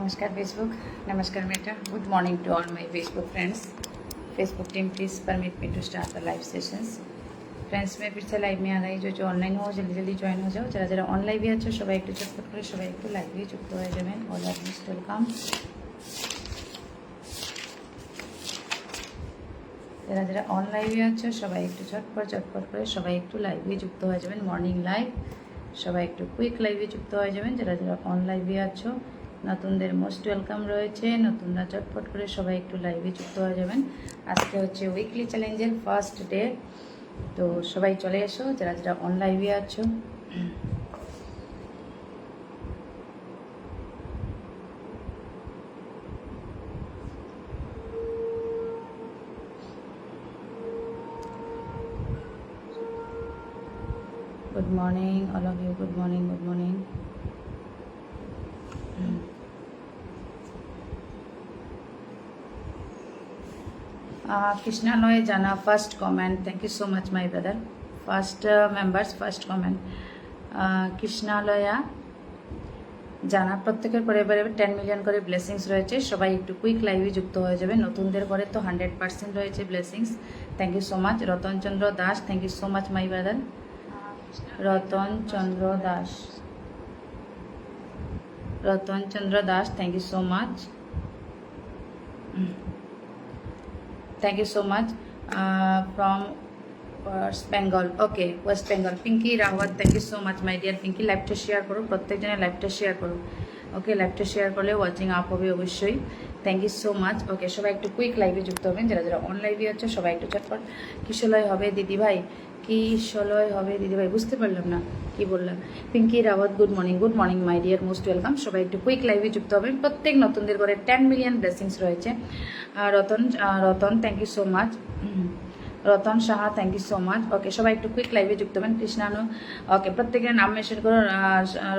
नमस्कार फेसबुक, नमस्कार Meta. Good morning to all my Facebook friends. Facebook team, please permit me to start the live sessions. Friends मैं फिर से live में आ गई. जो ऑनलाइन हो जल्दी जल्दी ज्वाइन हो जाओ. जरा जरा ऑनलाइन भी आছো সবাই একটু চটপট করে সবাই একটু লাইভে যুক্ত হয়ে যাবেন. অল আর মোস্ট ওয়েলকাম. যারা যারা অনলাইনে আছো সবাই একটু চটপট করে সবাই একটু লাইভে যুক্ত হয়ে যাবেন. মর্নিং লাইভ সবাই একটু কুইক লাইভে যুক্ত হয়ে যাবেন. যারা যারা অনলাইনে আছো নতুনদের মোস্ট ওয়েলকাম রয়েছে. নতুনরা চটপট করে সবাই একটু লাইভে যুক্ত হয়ে যাবেন. আজকে হচ্ছে উইকলি চ্যালেঞ্জের ফার্স্ট ডে, তো সবাই চলে এসো যারা যারা অনলাইনে আছো. Good morning, all of you. Good morning, good morning. Krishnaloy Jana, first comment. Thank you so much, my brother. First members, first comment. Krishnaloya জানা প্রত্যেকের পরিবারে 10 মিলিয়ন করে ব্লেসিংস রয়েছে. সবাই একটু কুইক লাইভে যুক্ত হয়ে যাবে. নতুনদের ঘরে তো 100% রয়েছে blessings. Thank you so much. Ratan Chandra Das, thank you so much my brother. Ratan Chandra Das, thank you so much. Thank you so much. From West Bengal. Okay, West Bengal. Pinky Rawat, thank you so much, my dear Pinky. Live to share করো, প্রত্যেকজনের লাইভটা share করো. ওকে, লাইভটা share করলে watching up হবে অবশ্যই. Thank you so much. Okay, সবাই একটু quick লাইভে যুক্ত হবেন. যারা যারা অনলাইভে আছে সবাই একটু চটপট. কিশলয় হবে দিদি ভাই, কিশলয় হবে দিদি ভাই, বুঝতে পারলাম না কি বললাম. Pinky Rawat, good morning my dear, most welcome. সবাই একটু কুইক লাইভে যুক্ত হবেন. প্রত্যেক নতুনদের ঘরে 10 মিলিয়ন ব্লেসিংস রয়েছে. Ratan thank you so much. Ratan Saha, thank you so much. Okay, সবাই একটু কুইক লাইভে যুক্ত হবেন. কৃষ্ণানু, ওকে, প্রত্যেকের নাম মেনশন করো.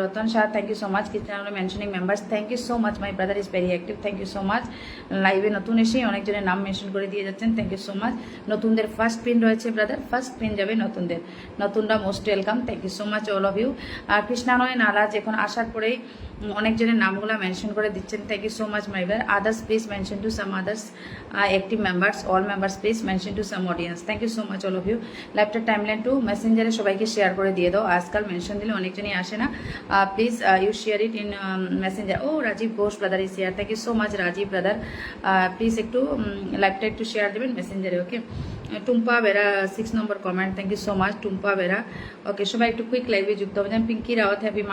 Ratan Saha, thank you so much. Krishnanu mentioning members, thank you so much. My brother is very active, thank you so much. লাইভে নতুন এসে অনেকজনের নাম মেনশন করে দিয়ে যাচ্ছেন, থ্যাংক ইউ সো মাচ. নতুনদের ফার্স্ট পিন রয়েছে ব্রাদার, ফার্স্ট পিন যাবে নতুনদের. নতুনরা most welcome, thank you so much all of you. আর কৃষ্ণানয় নারাজ এখন আসার পরেই অনেকজনের নামগুলো মেনশন করে দিচ্ছেন, thank you so much my brother. Others please mention to some others active members. All members please mention to some audience. Thank you so much all of you. লাইভটা টাইমলাইন টু মেসেঞ্জারে সবাইকে share করে দিয়ে দাও. আজকাল mention দিলে অনেকজনই আসে না. Please you share it in messenger. ও Rajib Ghosh brother is share, thank you so much Rajib brother. Please একটু লাইভটা একটু শেয়ার দেবেন মেসেঞ্জারে. ওকে, টুম্পা বেরা 6 নম্বর comment, thank you so much Tumpa Bera. Okay, সবাই একটু কুইক লাইভে যুক্ত হবেন. Pinki Rawat, happy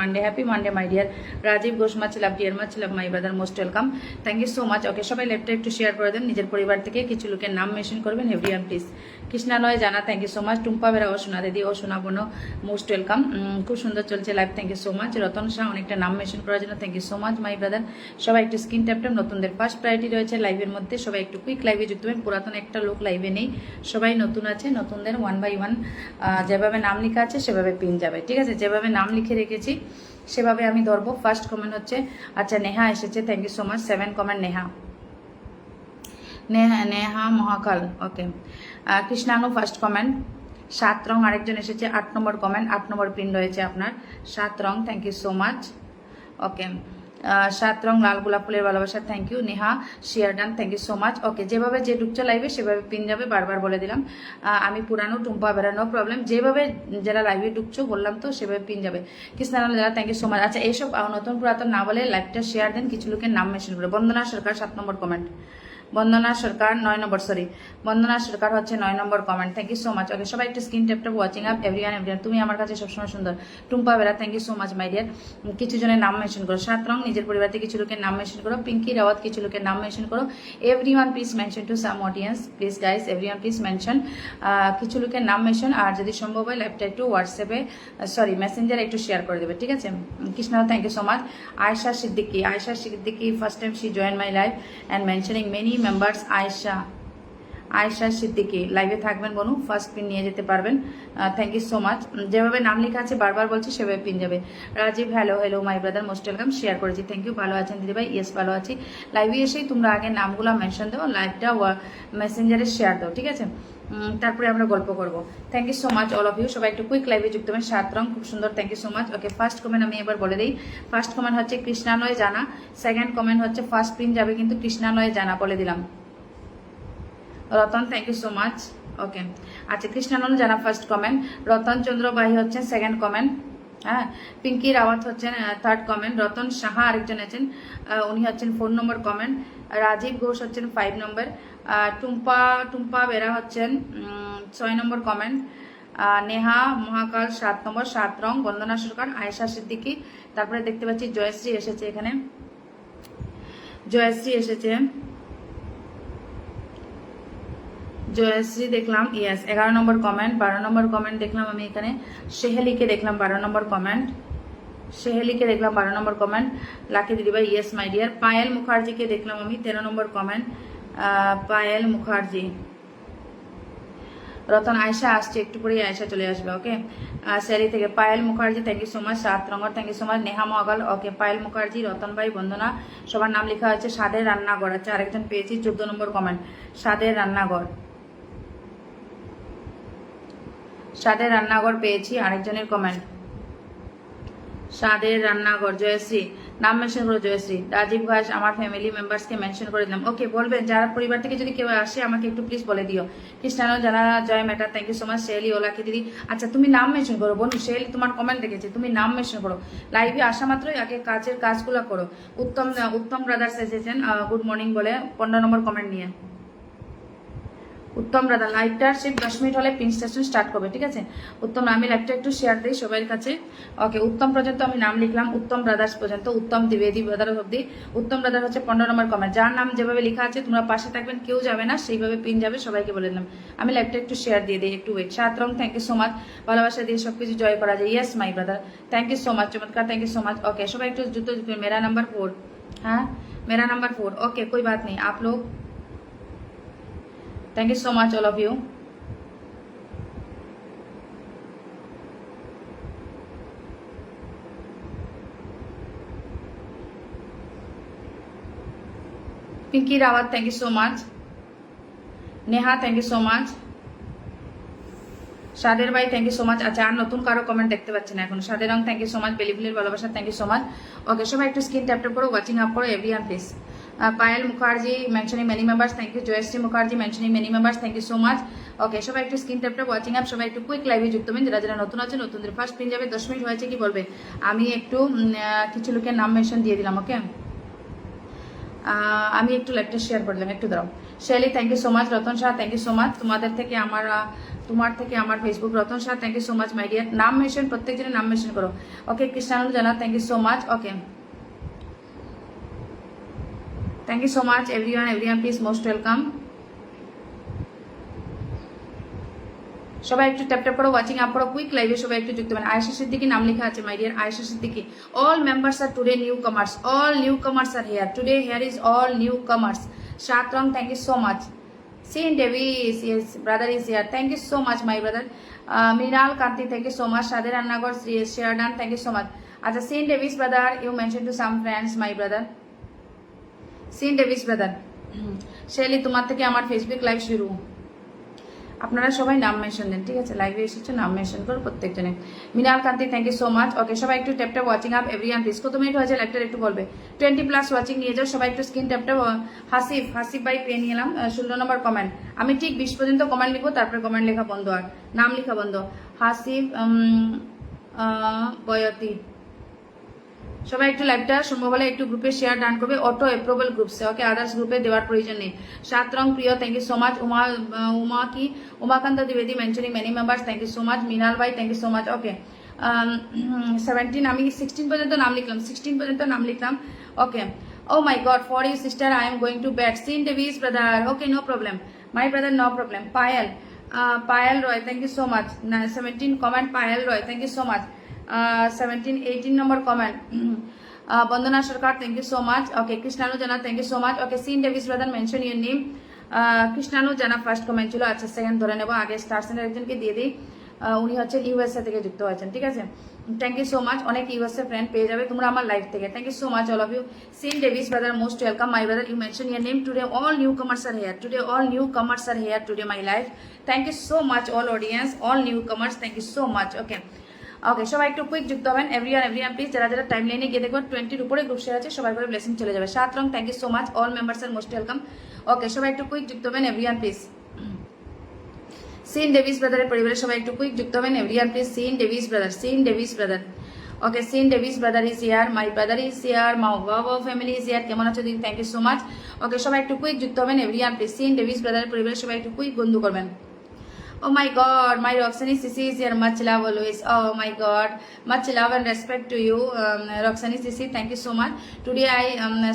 Monday my dear. Rajib Ghosh, much love dear, much love my brother, most welcome, thank you so much. Okay, সবাই লাইভটা একটু শেয়ার করে দেন. নিজের পরিবার থেকে কিছু লোকের নাম মেনশন করবেন everyone please. Krishnalay Jana, thank you so much. Tumpa Bera, ও সোনা দিদি, ও সোনা বোনো, মোস্ট ওয়েলকাম. খুব সুন্দর চলছে live, thank you so much. Ratan Shah, অনেকটা নাম মেনশন করার জন্য thank you so much my brother. সবাই একটু স্ক্রিন ট্যাপ ট্যাপ. নতুনদের ফার্স্ট প্রায়োরিটি রয়েছে লাইভের মধ্যে. সবাই একটু কুইক লাইভে যুক্ত হবেন. পুরাতন একটা লোক লাইভে নেই, সবাই নতুন আছে. নতুনদের 1 বাই 1 যেভাবে নাম লেখা আছে সেভাবে পিন যাবে, ঠিক আছে? যেভাবে নাম লিখে রেখেছি সেভাবে আমি ধরবো. ফার্স্ট কমেন্ট হচ্ছে, আচ্ছা নেহা এসেছে, thank you so much. 7 comment Neha Mahakal. Okay, Krishnanu first comment. 7 রং আরেকজন এসেছে, 8 নম্বর কমেন্ট, 8 নম্বর পিন রয়েছে আপনার. 7 রং, thank you so much. Okay, 7 রং লাল গোলাপ ফুলের ভালোবাসা, thank you. Neha share done, thank you so much. Okay, যেভাবে যে ঢুকছে লাইভে সেভাবে পিন যাবে, বারবার বলে দিলাম. আমি পুরানো টুম্পা বেড়া, নো প্রবলেম. যেভাবে যারা লাইভে ঢুকছো বললাম তো সেভাবে পিন যাবে. কৃষ্ণানন্দ যারা, থ্যাংক ইউ সো মাচ. আচ্ছা, এইসব নতুন পুরাতন না বলে লাইভটা শেয়ার দেন. কিছু লোকের নাম মেনশন করে. বন্দনা সরকার 7 নম্বর কমেন্ট. বন্দনা সরকার 9 নম্বর, সরি, বন্দনা সরকার হচ্ছে 9 নম্বর comment, thank you so much. Okay, সবাই একটু screen tap tap watching up everyone. তুমি আমার কাছে সবসময় সুন্দর. Tumpa Bera, thank you so much my dear. কিছু জনের নাম মেনশন করো. 7 রং নিজের পরিবার থেকে কিছু লোকের নাম মেনশন করো. পিঙ্কি রাওয়াত, কিছু লোকের নাম মেনশন করো. Everyone please mention to some audience please guys. Everyone please mention কিছু লোকের নাম মেনশন. আর যদি সম্ভব হয় লাইভটা একটু হোয়াটসঅ্যাপে, সরি মেসেঞ্জারে একটু শেয়ার করে দেবে, ঠিক আছে? Krishna, thank you so much. Ayesha Siddiqui first time she join my live and mentioning many members. Ayesha Siddiqui লাইভে থাকবেন বনু, ফার্স্ট পিন নিয়ে যেতে পারবেন. Thank you so much. যেভাবে নাম লেখা আছে বারবার বলছি সেভাবে পিন যাবে. Rajiv, hello my brother, most welcome, share করেছি, থ্যাংক ইউ. ভালো আছেন দিদিভাই? ইয়েস ভালো আছি. লাইভে এসেই তোমরা আগে নামগুলো মেনশন দাও, লাইভটা মেসেঞ্জারে শেয়ার দাও, ঠিক আছে? তারপরে আমরা গল্প করব। Thank you so much all of you. সবাই একটু কুইক লাইভে যুক্ত হবেন। 7 রং খুব সুন্দর, thank you so much. Okay, first comment আমি এবার বলে দিই। ফার্স্ট কমেন্ট হচ্ছে কৃষ্ণালয় জানা, সেকেন্ড কমেন্ট হচ্ছে ফার্স্ট প্রিন্ট যাবে কিন্তু কৃষ্ণালয় জানা, বলে দিলাম। Ratan, thank you so much. Okay, আচ্ছা, কৃষ্ণানন্দ জানা ফার্স্ট কমেন্ট, রতন চন্দ্র বাহি হচ্ছেন সেকেন্ড কমেন্ট, হ্যাঁ, পিঙ্কি রাওয়াত হচ্ছেন থার্ড কমেন্ট, রতন সাহা আরেকজন আছেন, উনি হচ্ছেন 4 নম্বর কমেন্ট, রাজীব ঘোষ হচ্ছেন 5 নম্বর, টুম্পা বেরা হচ্ছেন 6 নম্বর কমেন্ট, নেহা মহাকাল 7 নম্বর, 7 রং, বন্দনা সরকার, আয়েশা সিদ্দিকি, তারপরে দেখতে পাচ্ছি জয়শ্রী এসেছে, এখানে জয়শ্রী এসেছে, জয়শ্রী দেখলাম, ইয়েস 11 নম্বর কমেন্ট, 12 নম্বর কমেন্ট দেখলাম আমি এখানে, সেহেলিকে দেখলাম 12 নম্বর কমেন্ট, সেহেলিকে দেখলাম 12 নম্বর কমেন্ট, লাকি দিদিভাই ইয়েস মাই ডিয়ার, পায়েল মুখার্জিকে দেখলাম আমি 13 নম্বর কমেন্ট, পায়েল মুখার্জি, রতন আয়সা আসছে, একটু পরেই আয়সা চলে আসবে, ওকে, স্যারি থেকে Payel Mukherjee, thank you so much, 7 রঙর, thank you so much, Neha Mahakal, okay, Payel Mukherjee, Ratan ভাই, বন্দনা, সবার নাম লেখা হচ্ছে, স্বাদের রান্নাঘর, আচ্ছা আরেকজন পেয়েছি 14 নম্বর কমেন্ট, স্বাদের রান্নাঘর, স্বাদের রান্নাঘর পেয়েছি আরেকজনের কমেন্ট, স্বাদের রান্নাঘর, জয়শ্রী, নাম মেনশন করো জয়শ্রী, রাজীব ঘোষ, আমার ফ্যামিলি মেম্বার্সকে মেনশন করে দিলাম, ওকে, বলবেন যারা পরিবার থেকে যদি কেউ আসে আমাকে একটু প্লিজ বলে দিও। কৃষ্ণানো জানা জয় ম্যাটার, thank you so much, Shelly ওলাকি দিদি, আচ্ছা তুমি নাম মেনশন করো বনু, শেলি তোমার কমেন্ট দেখেছি, তুমি নাম মেনশন করো, লাইভে আসা মাত্রই আগে কাজের কাজগুলো করো। উত্তম ব্রাদার্স এসেছেন, গুড মর্নিং বলে 15 নম্বর কমেন্ট নিয়ে, উত্তম দাদা, লাইভটার সির্ফ 10 মিনিট হলে পিন সেশন স্টার্ট করবে, ঠিক আছে উত্তম, আমি লাইভটা একটু শেয়ার দিই সবার কাছে, ওকে, উত্তম পর্যন্ত আমি নাম লিখলাম, উত্তম ব্রাদার্স পর্যন্ত, উত্তম দ্বিবেদী ব্রাদার্স অব্দি, উত্তম ব্রাদার হচ্ছে 15 নম্বর কমেন্ট, যার নাম যেভাবে লেখা আছে তোমরা পাশে থাকবেন, কেউ যাবে না, সেইভাবে পিন যাবে, সবাইকে বলে দিলাম। আমি লাইভটা একটু শেয়ার দিয়ে দিই, একটু wait. 7 wrong, thank you so much, ভালোবাসা দিয়ে সবকিছু জয় করা যায়, yes my brother, thank you so much, চমৎকার, thank you so much, okay, সবাই একটু জুতো মেরা নাম্বার 4, হ্যাঁ मेरा नंबर 4, ओके कोई बात नहीं, आप लोग thank you so much all of you. Pinky Rawat thank you so much, Neha thank you so much, সাদের ভাই থ্যাংক ইউ সো মাচ। আচ্ছা, আর নতুন কারো কমেন্ট দেখতে পাচ্ছি না এখন। সাদের রং থ্যাংক ইউ সো মাচ, বেলিফুলের ভালোবাসা thank you so much. Okay, সবাই একটু স্ক্রিন ট্যাপ ট্যাপ করো, ওয়াচিং আপ করো everyone please. Payel Mukherjee mentioning many members, thank you. Joyshree Mukherjee mentioning many members, thank you so much. Okay, সবাই একটু screen tap tap watching up, সবাই একটু কুইক লাইভে যুক্ত হবেন। যারা যারা নতুন আছে, নতুনদের ফার্স্ট পিন যাবে, 10 মিনিট হয়েছে কি বলবে। আমি একটু কিছু লোকের নাম মেনশন দিয়ে দিলাম, ওকে। আমি একটু লাইভটা শেয়ার করলাম, একটু দাঁড়াও। Shelly thank you so much, Ratan Shah thank you so much, তোমার থেকে আমার Facebook, Ratan Shah thank you so much my dear. নাম মেনশন, প্রত্যেকজনের নাম মেনশন করো, okay. Krishnanu Jana thank you so much, okay, thank you so much everyone please, most welcome. সবাই একটু tap tap করো, ওয়াচিং আপ করো, কুইক লাইভে সবাই একটু যুক্ত হবেন। আয়েশা সিদ্দিকি নাম লেখা আছে my dear, Ayesha Siddiqui. All members are today new comers, all new কামার্স are here today, here is all new comers. Shatrang, thank you so much. Saint Davis, yes, brother is here. Thank you so much, my brother. Mrinal Kanti, thank you so much. Shadir Annagar, Sheridan, thank you so much. As a Saint Davis, brother, you mentioned to some friends, my brother. Saint Davis, brother. Shelly, তোমার থেকে আমার Facebook live শুরু। আপনারা সবাই নাম mention দেন, ঠিক আছে, লাইভে এসেছো নাম মেনশন করো প্রত্যেকজনে। মৃণাল কান্তি thank you so much, okay. সবাই একটু tap tap watching up everyone please. কত মিনিট হয়েছে লাইভটা একটু বলবে। 20+ ওয়াচিং নিয়ে যাও সবাই, একটু স্ক্রিন ট্যাপ ট্যাপ। হাসিফ ভাই পেয়ে নিলাম 16 নম্বর কমেন্ট। আমি ঠিক 20 পর্যন্ত কমেন্ট লিখবো, তারপরে কমেন্ট লেখা বন্ধ, আর নাম লেখা বন্ধ। হাসিফ বয়তি, সবাই একটু লাইভটা সম্ভব হলে একটু গ্রুপে শেয়ার ডান করবে, অটো অ্যাপ্রুভাল গ্রুপসে, ওকে, আদার্স গ্রুপে দেওয়ার প্রয়োজন নেই। 7 রং প্রিয় thank you so much. Umakant দ্বিবেদী mentioning many members, thank you so much. Mrinal ভাই thank you so much, okay. 17, আমি 16 পর্যন্ত নাম লিখলাম, 16 পর্যন্ত নাম লিখলাম, okay. Oh my god, for you sister I am going to bed. Sean Davis brother, okay, no problem my brother, no problem. Payel Roy thank you so much. 17 comment, Payel Roy thank you so much. 18 নম্বর comment, Bandana Sarkar thank you so much, okay. Krishnanu Jana thank you so much, okay. Sean Davis brother mention your name. Krishnanu Jana first comment ছিল, আচ্ছা second ধরে নেবো, আগে star centre একজনকে দিয়ে দিই। উনি হচ্ছেন ইউএসএ থেকে যুক্ত হয়েছেন, ঠিক আছে। থ্যাংক ইউ সো মাচ, অনেক ইউএসএ ফ্রেন্ড পেয়ে যাবে তোমরা আমার লাইফ থেকে। Thank you so much all of you. Sean Davis brother most welcome my brother, you mention your name today, all new কামার্স are here today, all new কামার্স are here today my life. Thank you so much all audience, all new কামার্স, thank you so much. Okay okay, সবাই একটু quick যুক্ত হবেন, everyone please. যারা যারা time লাইনে গিয়ে দেখবো 20-র উপরে গ্রুপ শেয়ার আছে, সবাই করে ব্লেসিং চলে যাবে। 7 রং, thank you so much, all members are most welcome. Okay, সবাই একটু কুইক যুক্ত হবেন, এভরিওয়ান প্লিজ। সিন ডেভিস ব্রাদারের পরিবারের সবাই একটু কুইক যুক্ত হবেন, everyone please. Sean Davis brother, Sean Davis brother. Okay, Sean Davis brother is here, my brother is here, মাও বাবা ফ্যামিলি ইজ হিয়ার। কেমন আছো দিদি? Thank you so much. Okay, সবাই একটু কুইক যুক্ত হবেন, এভরিওয়ান প্লিজ। সিন ডেভিস ব্রাদারের পরিবারের সবাই একটু কুইক বন্ধু করবেন। Oh my God, my Roxani Sisi is here. Much love always. Oh my God, much love and respect to you, Roxani Sisi. Thank you so much. Today I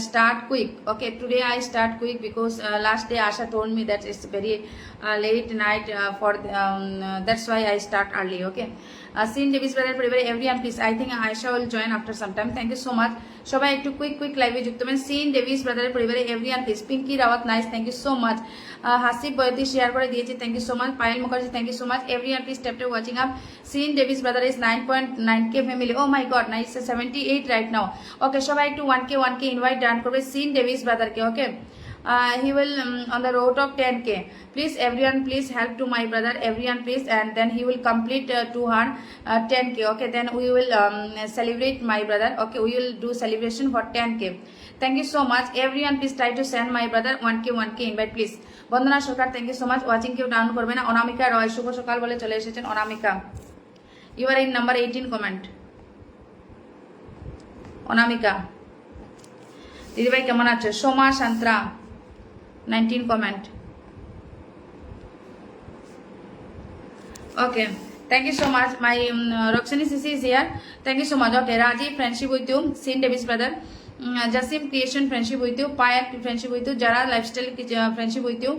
start quick. Okay, today I start quick because last day Asha told me that it's very late night that's why I start early. Okay. Sin Davis brother পরিবারে everyone please. I think Aisha will join after some time. Thank you so much. সবাই একটু quick লাইভে যুক্ত হবেন। Sean Davis ব্রাদারের পরিবারে everyone please. Pinki Rawat nice, thank you so much. Hasib Boyati share করে দিয়েছি, thank you so much. Payel Mukherjee, thank you so much. everyone please tap watching up. Sin Davis brother is 9.9k family. Oh my God, nice, 78 right now. Okay, সবাই একটু 1k invite done করবে Sean Davis ব্রাদারকে। Okay, he will on the road of 10k. Please everyone please help to my brother, everyone please, and then he will complete to her 10k. Okay, then we will celebrate my brother. Okay, we will do celebration for 10k. Thank you so much, everyone please try to send my brother 1k invite please. Bandana Sarkar, thank you so much. Watching কেউ down করবে না। অনামিকা রয়, শুভ সকাল বলে চলে এসেছেন Anamika. You are in number 18 comment. Anamika দিদিভাই কেমন আছে? Soma Santra 19 comment. Okay, thank you so much. My Roxani Sisi is here. Thank you so much. Okay, Raji, friendship with you. Sin Davis brother. Jasim creation, friendship with you. Payat, friendship with you. Jara lifestyle, friendship with you.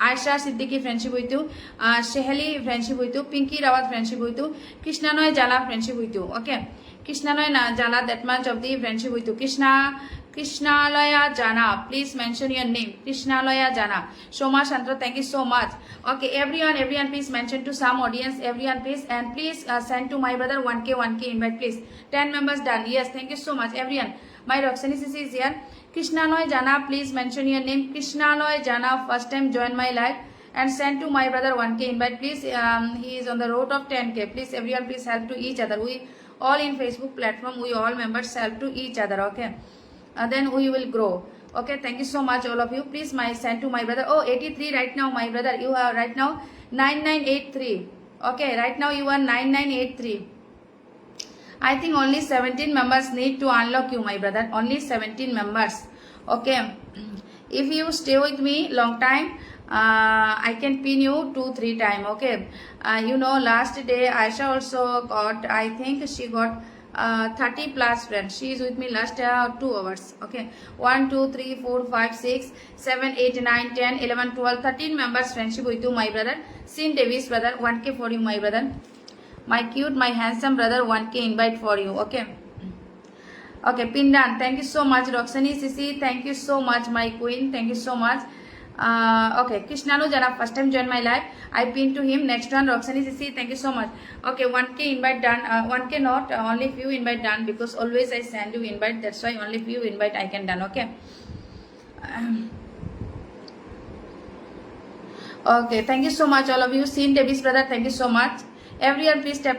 Aisha Siddiqui, friendship with you. Shehali, friendship with you. Pinky Rawat, friendship with you. Krishnanoy Jala, friendship with you. Okay, Krishnanoy Jala, that much of the friendship with you. Krishnalaya Jana, please mention your name. Krishnalaya Jana. Shoma Shantra, thank you so much. Okay, everyone please mention to some audience, everyone please, and please send to my brother 1k invite please. 10 members done. Yes, thank you so much everyone. My Roxani Sisi is here. Krishnaloy Jana, please mention your name. Krishnaloy Jana, first time join my live and send to my brother 1k invite please. He is on the road of 10k. Please everyone please help to each other. We all in Facebook platform, we all members help to each other. Okay, then we will grow. Okay, thank you so much all of you. Please send to my brother. Oh, 83 right now, my brother. You are right now 9983. Okay, right now you are 9983. I think only 17 members need to unlock you, my brother. Only 17 members. Okay, if you stay with me long time, I can pin you 2-3 time. Okay, you know last day Aisha also got, I think she got 30 plus friends. She is with me last 2 hours. Okay, 1 2 3 4 5 6 7 8 9 10 11 12 13 members friendship with you, my brother. Sin Davis brother, 1k for you, my brother. My cute, my handsome brother, 1k invite for you. Okay, okay, pin done. Thank you so much Roxani Sisi, thank you so much my queen, thank you so much. Okay, Krishnanu Jana, first time join my live, I pin to him. Next one Roxani Sisi, thank you so much. Okay, 1k invite done. 1k not, only few invite done because always I send you invite, that's why only few invite I can done. Okay, okay, thank you so much all of you. Sin Davis brother, thank you so much. Everyone please tap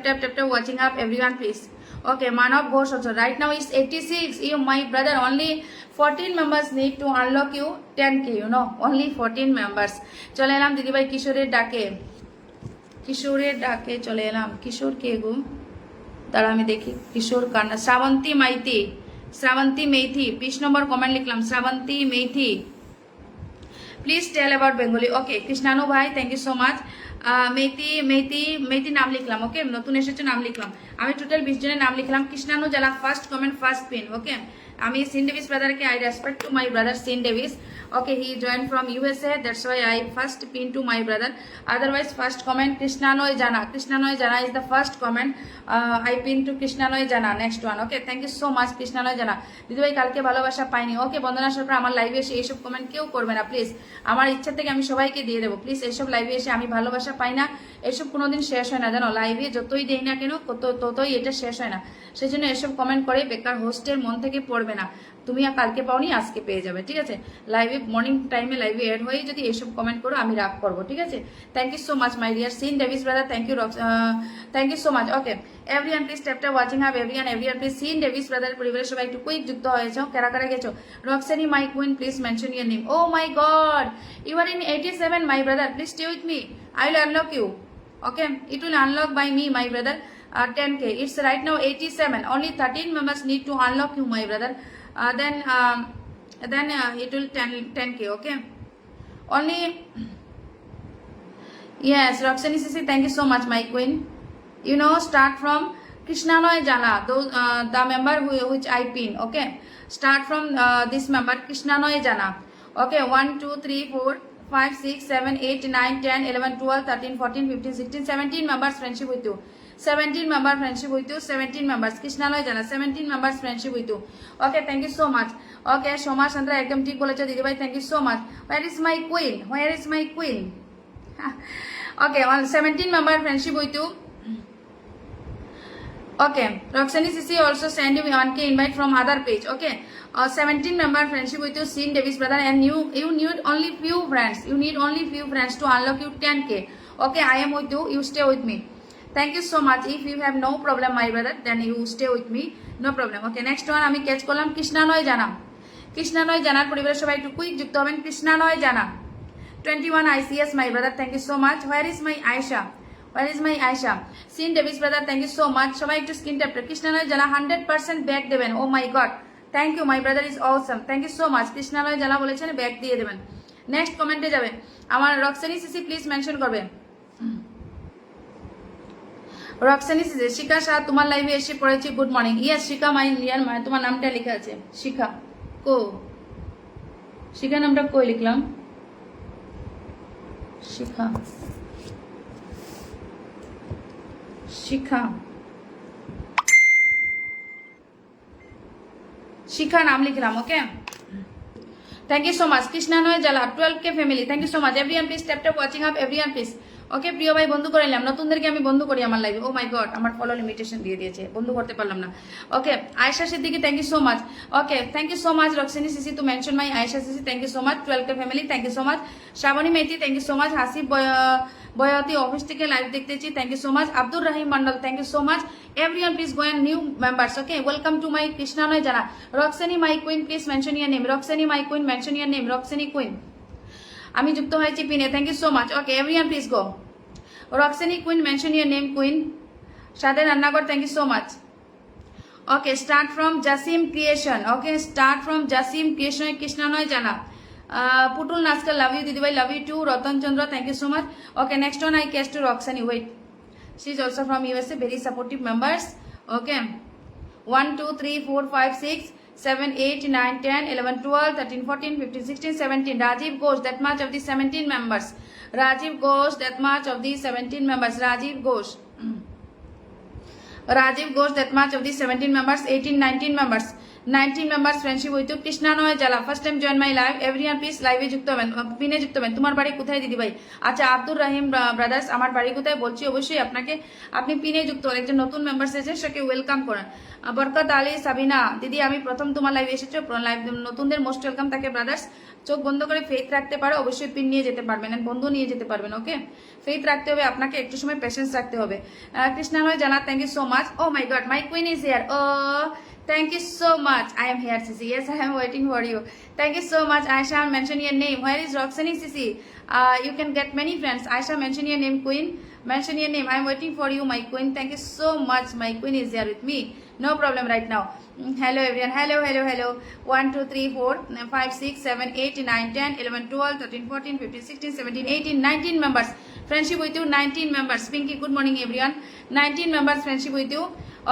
watching up, everyone please. Okay, Manav Ghosh also. Right now it's 86. You, my brother, only 14 members need to unlock you 10k, you know. Only 14 members. চলে এলাম দিদিভাই কিশোরের ডাকে চলে এলাম। কিশোর কে গো? দাঁড়া আমি দেখি। কিশোর কান্না। শ্রাবন্তী মেথি 20 নম্বর কমেন্ট লিখলাম। শ্রাবন্তী মেথি, প্লিজ টেল অ্যাবাউট বেঙ্গলি। ওকে, কৃষ্ণানু ভাই, থ্যাংক ইউ সো মাচ। মেথি নাম লিখলাম। ওকে, নতুন এসেছে নাম লিখলাম। আমি টোটাল 20 জনের নাম লিখলাম। Krishnanu Jwala first comment, first pin. Okay, আমি সিন ডেভিস ব্রাদারকে I respect to my brother Sean Davis. Okay, he joined from USA. That's why I first pin to my brother. Otherwise, first comment Krishnanoy Jana. Krishnanoy Jana is the first comment. I pin to Krishnanoy Jana. Next one. Okay, thank you so much Krishnanoy Jana. দিদি ভাই কালকে ভালোবাসা পাইনি. ওকে, বন্দনা সরকার আমার লাইভে এসে এইসব comment কেউ করবে না প্লিজ. আমার ইচ্ছা থেকে আমি সবাইকে দিয়ে দেবো প্লিজ. এইসব লাইভে এসে আমি ভালোবাসা পাই না, এসব কোনোদিন শেষ হয় না জানো. লাইভে যতই দেই না কেন ততই এটা শেষ হয় না. সেই জন্য এসব কমেন্ট করে বেকার হোস্টের মন থেকে পড়বে না. তুমি কালকে পাওনি, আজকে পেয়ে যাবে, ঠিক আছে. লাইভে মর্নিং টাইমে লাইভে এড হয়ে যদি এইসব কমেন্ট করো আমি রাগ করবো, ঠিক আছে. Thank you so much my dear Sean Davis brother. Thank you so much. Okay, everyone please ট্যাপটা watching hub. Everyone please Sean Davis brother পরিবারের সবাই একটু কুইক যুক্ত হয়েছ. কারা কারা গেছো? Roxani my queen please mention your name. Oh my god, you are in 87 my brother. Please stay with me, I will unlock you. Okay, it will unlock by me, my brother. 10k. It's right now 87. Only 13 members need to unlock you, my brother. Then it will 10k. Okay. Only. Yes, Roxani Sisi, thank you so much, my queen. You know, start from Krishnanoy Jana, those the member which I pin. Okay, start from this member Krishnanoy Jana. Okay, 1, 2, 3, 4. 5, 6, 7, 8, 9, 10, 11, 12, 13, 14, 15, 16, 17 members friendship with you. 17 member friendship with you. 17 members. Krishnaloy Jana. 17 members friendship with you. Okay, thank you so much. Okay, Shoma Chandra ekdom ঠিক বলেছো দিদি ভাই. Thank you so much. Where is my queen? Where is my queen? Okay, 17 member friendship with you. Okay, Roxani Sisi also send you 1k invite from other page. Okay, 17 member friendship with you, Sin Davis brother, and you need only few friends. You need only few friends to unlock you 10k. Okay, I am with you. You stay with me. Thank you so much. If you have no problem, my brother, then you stay with me. No problem. Okay, next one আমি catch করলাম কৃষ্ণানয় জানা. কৃষ্ণানয় জানার পরিবারের সবাই একটু quick যুক্ত হবেন. কৃষ্ণানয় জানা. 21 ICS, my brother. Thank you so much. Where is my Aisha? Where is my Aisha? Sin Davis brother, thank you so much. সবাই একটু স্ক্রিন ট্যাপ করে কৃষ্ণালয় জানা 100% ব্যাক দেবেন. Oh my god, thank you, my brother is awesome. Thank you so much. Krishnalay Jana বলেছেন back দিয়ে দেবেন. Next কমেন্টে যাবে আমার রক্সানি সিসি, প্লিজ মেনশন করবে. রক্সানি সিসি, শিখা শাহ তোমার লাইভে এসে পড়েছি. Good morning. ইয়াস শিখা মাই ইয়ার তোমার নামটা লেখা আছে. শিখা কো, শিখা নামটা কই লিখলাম? শিখা, শিখা, শিখা নাম লিখলাম. Okay, thank you so much. Krishnanoy Jala 12k family, thank you so much. Everyone please tap tap watching up. Everyone please. Okay, প্রিয় ভাই বন্ধু করে নিলাম. নতুনদেরকে আমি বন্ধু করি আমার লাইভে. ও মাই গড, আমার ফলো লিমিটেশন দিয়ে দিয়েছে, বন্ধু করতে পারলাম না. Okay, Ayesha Siddiqui, thank you so much. Okay, thank you so much Roxini sissy to mention my Ayesha CC. Thank you so much. 12k family, thank you so much. Srabani Methi, thank you so much. Hasib Boyati office থেকে live দেখতেছি, thank you so much. Abdur Rahim Mondal, thank you so much. Everyone please go and new members. Okay, welcome to my Krishnanoy Jana. Roxani my queen, please mention your name. Roxani my queen, mention your name. Roxani queen, আমি যুক্ত হয়েছি পিনে. Thank you so much. Okay, everyone please go. Roxani Queen, mention your name, Queen. Shader Annagor, thank you so much. Okay, start from Jasim Creation. Okay, start from Jasim Creation. Krishnanoy Jana. Putul Naskar, love you, Didi bhai, love you too. Ratan Chandra, thank you so much. Okay, next one I catch to Roxani. Wait, she's also from USA. Very supportive members. Okay, 1, 2, 3, 4, 5, 6, 7, 8, 9, 10, 11, 12, 13, 14, 15, 16, 17. Rajiv Ghosh, that much of the 17 members. Rajiv Ghosh, that much of the 17 members. Rajiv Ghosh. Rajiv Ghosh, that much of the 17 members. 18, 19 members. 19 members friendship with you. Krishnanoy Jala, first time join my live. Everyone please live এ যুক্ত হবেন, পিনে যুক্ত হবেন. তোমার বাড়ি কোথায় দিদি ভাই? আচ্ছা, আব্দুর রহিম ব্রাদার্স, আমার বাড়ি কোথায় বলছি অবশ্যই আপনাকে. আপনি পিনে যুক্ত হন. একজন নতুন মেম্বার্স এসে সেকে ওয়েলকাম করেন. বরকত আলী সাবিনা দিদি, আমি প্রথম তোমার লাইভে এসেছো. লাইভ নতুনদের মোস্ট ওয়েলকাম থাকে ব্রাদার্স. চোখ বন্ধ করে ফেথ রাখতে পারো, অবশ্যই পিন নিয়ে যেতে পারবেন, বন্ধু নিয়ে যেতে পারবেন. ওকে, ফেথ রাখতে হবে আপনাকে, একটু সময় পেশেন্স রাখতে হবে. Krishnanoy Jana, thank you so much. Oh my god, my queen is here. Oh thank you so much. I am here, Sisi. Yes, I am waiting for you. Thank you so much. Aisha, mention your name. Where is Roxani Sisi? You can get many friends. Aisha, mention your name, Queen. Mention your name. I am waiting for you, my Queen. Thank you so much. My Queen is here with me. No problem right now. Hello everyone. Hello, hello, hello. 1, 2, 3, 4, 5, 6, 7, 8, 9, 10, 11, 12, 13, 14, 15, 16, 17, 18, 19 members. Friendship with you, 19 members. Pinky, good morning everyone. 19 members friendship with you.